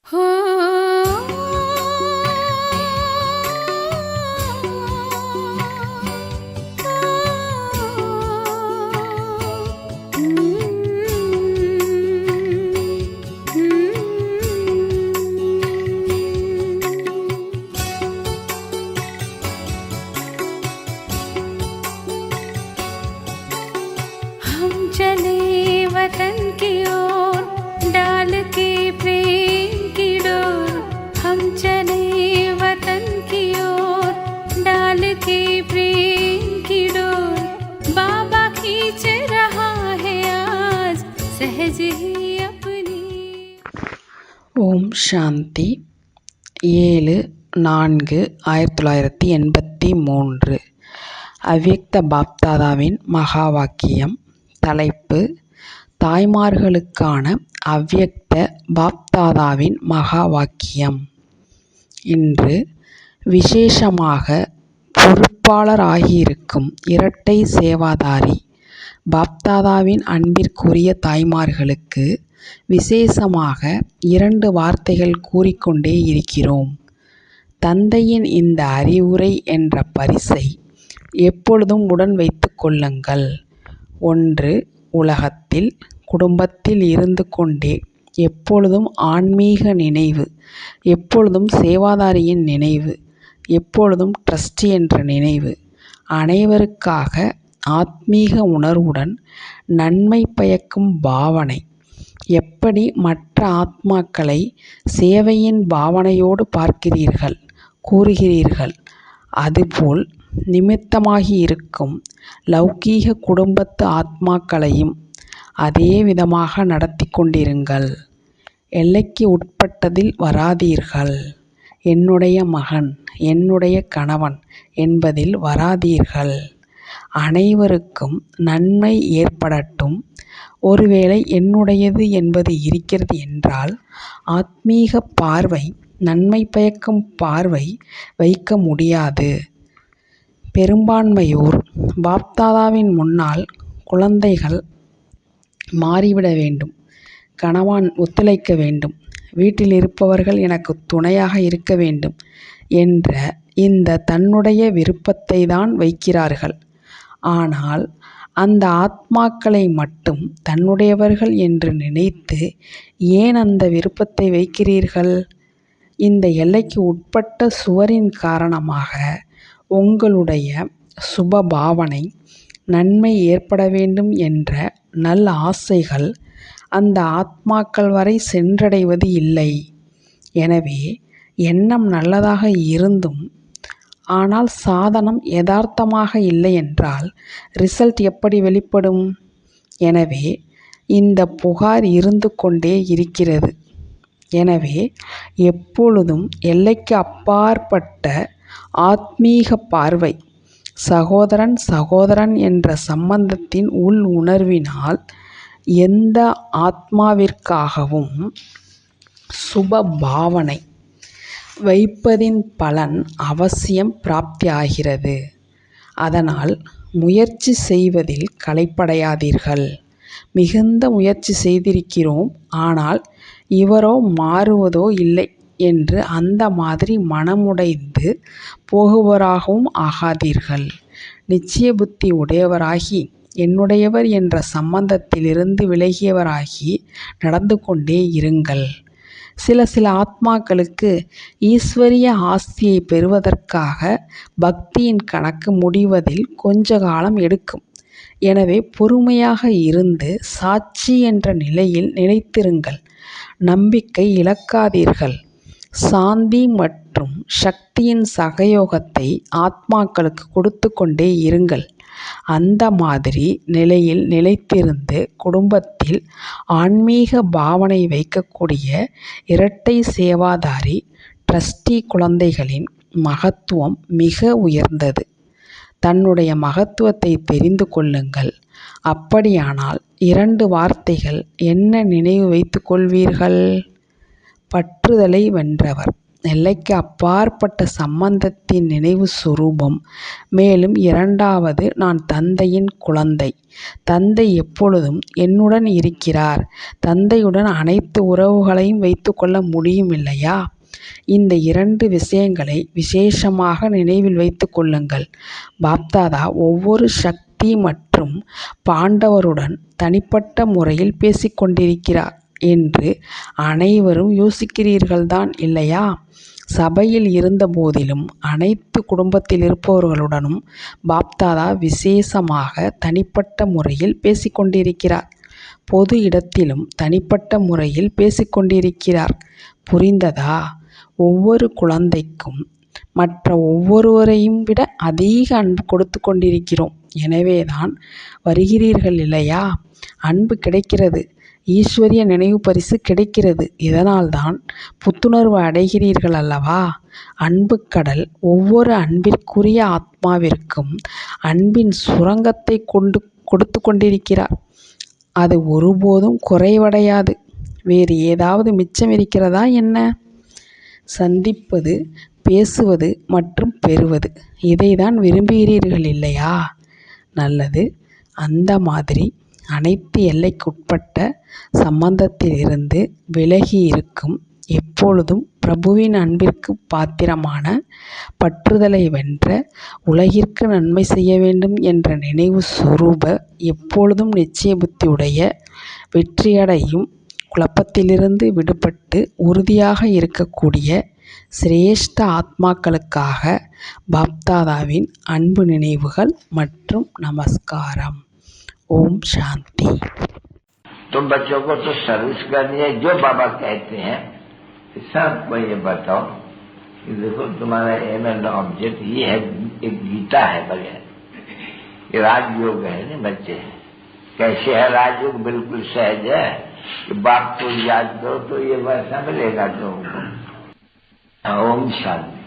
हम चले वतन की ओर डाल के प्रेम की डोर। हम चले वतन की ओर डाल के प्रेम की डोर। बाबा खींच रहा है आज सहज ही अपनी। ஓம் சாந்தி 7/4/1983 அவ்யக்த பாப்தாதாவின் மகா வாக்கியம். தலைப்பு: தாய்மார்களுக்கான அவ்யக்த பாப்தாதாவின் மகா வாக்கியம். இன்று விசேஷமாக பொறுப்பாளராகியிருக்கும் இரட்டை சேவாதாரி பாப்தாதாவின் அன்பிற்குரிய தாய்மார்களுக்கு விசேஷமாக 2 வார்த்தைகள் கூறிக்கொண்டே இருக்கிறோம். தந்தையின் இந்த அறிவுரை என்ற பரிசை எப்பொழுதும் உடன் வைத்துக் கொள்ளுங்கள். 1. உலகத்தில் குடும்பத்தில் இருந்து கொண்டே எப்பொழுதும் ஆன்மீக நினைவு, எப்பொழுதும் சேவாதாரியின் நினைவு, எப்பொழுதும் ட்ரஸ்டி என்ற நினைவு, அனைவருக்காக ஆத்மீக உணர்வுடன் நன்மை பயக்கும் பாவனை. எப்படி மற்ற ஆத்மாக்களை சேவையின் பாவனையோடு பார்க்கிறீர்கள், கூறுகிறீர்கள், அதுபோல் நிமித்தமாகி இருக்கும் லௌகீக குடும்பத்து ஆத்மாக்களையும் அதே விதமாக நடத்தி கொண்டிருங்கள். எல்லைக்கு உட்பட்டதில் வராதீர்கள். என்னுடைய மகன், என்னுடைய கணவன் என்பதில் வராதீர்கள். அனைவருக்கும் நன்மை ஏற்படட்டும். ஒருவேளை என்னுடையது என்பது இருக்கிறது என்றால் ஆத்மீக பார்வை, நன்மை பயக்கும் பார்வை வைக்க முடியாது. பெரும்பான்மையோர் பாப்தாதாவின் முன்னால் குழந்தைகள் மாறிவிட வேண்டும், கணவன் ஒத்துழைக்க வேண்டும், வீட்டில் இருப்பவர்கள் எனக்கு துணையாக இருக்க வேண்டும் என்ற இந்த தன்னுடைய விருப்பத்தை தான் வைக்கிறார்கள். ஆனால் அந்த ஆத்மாக்களை மட்டும் தன்னுடையவர்கள் என்று நினைத்து ஏன் அந்த விருப்பத்தை வைக்கிறீர்கள்? இந்த எல்லைக்கு உட்பட்ட சுவரின் காரணமாக உங்களுடைய சுப பாவனை, நன்மை ஏற்பட வேண்டும் என்ற நல்ல ஆசைகள் அந்த ஆத்மாக்கள் வரை சென்றடைவது இல்லை. எனவே எண்ணம் நல்லதாக இருந்தும் ஆனால் சாதனம் யதார்த்தமாக இல்லை என்றால் ரிசல்ட் எப்படி வெளிப்படும்? எனவே இந்த புகார் இருந்து கொண்டே இருக்கிறது. எனவே எப்பொழுதும் எல்லைக்கு அப்பாற்பட்ட ஆத்மீக பார்வை, சகோதரன் சகோதரன் என்ற சம்பந்தத்தின் உள் உணர்வினால் எந்த ஆத்மாவிற்காகவும் சுப பாவனை வைப்பதின் பலன் அவசியம் பிராப்தி ஆகிறது. அதனால் முயற்சி செய்வதில் களைப்படையாதீர்கள். மிகுந்த முயற்சி செய்திருக்கிறோம், ஆனால் இவரோ மாறுவதோ இல்லை என்று அந்த மாதிரி மனமுடைந்து போகுவராகவும் ஆகாதீர்கள். நிச்சய புத்தி உடையவராகி என்னுடையவர் என்ற சம்பந்தத்திலிருந்து விலகியவராகி நடந்து கொண்டே இருங்கள். சில ஆத்மாக்களுக்கு ஈஸ்வரிய ஆஸ்தியை பெறுவதற்காக பக்தியின் கணக்கு முடிவதில் கொஞ்ச காலம் எடுக்கும். எனவே பொறுமையாக இருந்து சாட்சி என்ற நிலையில் நிலைத்திருங்கள். நம்பிக்கை இழக்காதீர்கள். சாந்தி மற்றும் சக்தியின் சகயோகத்தை ஆத்மாக்களுக்கு கொடுத்து கொண்டே இருங்கள். அந்த மாதிரி நிலையில் நிலைத்திருந்து குடும்பத்தில் ஆன்மீக பாவனை வைக்கக்கூடிய இரட்டை சேவாதாரி ட்ரஸ்டி குழந்தைகளின் மகத்துவம் மிக உயர்ந்தது. தன்னுடைய மகத்துவத்தை தெரிந்து கொள்ளுங்கள். அப்படியானால் 2 வார்த்தைகள் என்ன நினைவு வைத்துக் கொள்வீர்கள்? பற்றுதலை வென்றவர், எல்லைக்கு அப்பாற்பட்ட சம்பந்தத்தின் நினைவு சுரூபம். மேலும் இரண்டாவது, நான் தந்தையின் குழந்தை. தந்தை எப்பொழுதும் என்னுடன் இருக்கிறார். தந்தையுடன் அனைத்து உறவுகளையும் வைத்துக்கொள்ள முடியும் இல்லையா? இந்த 2 விஷயங்களை விசேஷமாக நினைவில் வைத்து கொள்ளுங்கள். பாப்தாதா ஒவ்வொரு சக்தி மற்றும் பாண்டவருடன் தனிப்பட்ட முறையில் பேசிக்கொண்டிருக்கிறார் என்று அனைவரும் யோசிக்கிறீர்கள்தான் இல்லையா? சபையில் இருந்த போதிலும் அனைத்து குடும்பத்தில் இருப்பவர்களுடனும் பாப்தாதா விசேஷமாக தனிப்பட்ட முறையில் பேசிக்கொண்டிருக்கிறார். பொது இடத்திலும் தனிப்பட்ட முறையில் பேசிக்கொண்டிருக்கிறார். புரிந்ததா? ஒவ்வொரு குழந்தைக்கும் மற்ற ஒவ்வொருவரையும் விட அதிக அன்பு கொடுத்து கொண்டிருக்கிறோம். எனவேதான் வருகிறீர்கள் இல்லையா? அன்பு கிடைக்கிறது. ஈஸ்வரிய நினைவு பரிசு கிடைக்கிறது. இதனால்தான் புத்துணர்வு அடைகிறீர்கள் அல்லவா? அன்பு கடல் ஒவ்வொரு அன்பிற்குரிய ஆத்மாவிற்கும் அன்பின் சுரங்கத்தை கொடுத்து கொண்டிருக்கிறார். அது ஒருபோதும் குறைவடையாது. வேறு ஏதாவது மிச்சம் இருக்கிறதா என்ன? சந்திப்பது, பேசுவது மற்றும் பெறுவது, இதைதான் விரும்புகிறீர்கள் இல்லையா? நல்லது. அந்த மாதிரி அனைத்து எல்லைக்குட்பட்ட சம்பந்தத்திலிருந்து விலகி இருக்கும், எப்பொழுதும் பிரபுவின் அன்பிற்கு பாத்திரமான, பற்றுதலை வென்ற, உலகிற்கு நன்மை செய்ய வேண்டும் என்ற நினைவு சுரூப, எப்பொழுதும் நிச்சய புத்தியுடைய, வெற்றியடையும், குழப்பத்திலிருந்து விடுபட்டு உறுதியாக இருக்கக்கூடிய சிரேஷ்ட ஆத்மாக்களுக்காக பாப்தாதாவின் அன்பு நினைவுகள் மற்றும் நமஸ்காரம். ओम शांति। तो बच्चों को तो सर्विस करनी है। जो बाबा कहते हैं सबको ये बताओ कि देखो तुम्हारा एम एंड ऑब्जेक्ट ये है, एक गीता है बढ़िया, ये राजयोग है ना बच्चे। कैसे है राजयोग? बिल्कुल सहज है कि बाप को याद करो तो ये वैसा मिलेगा तुमको। ओम शांति।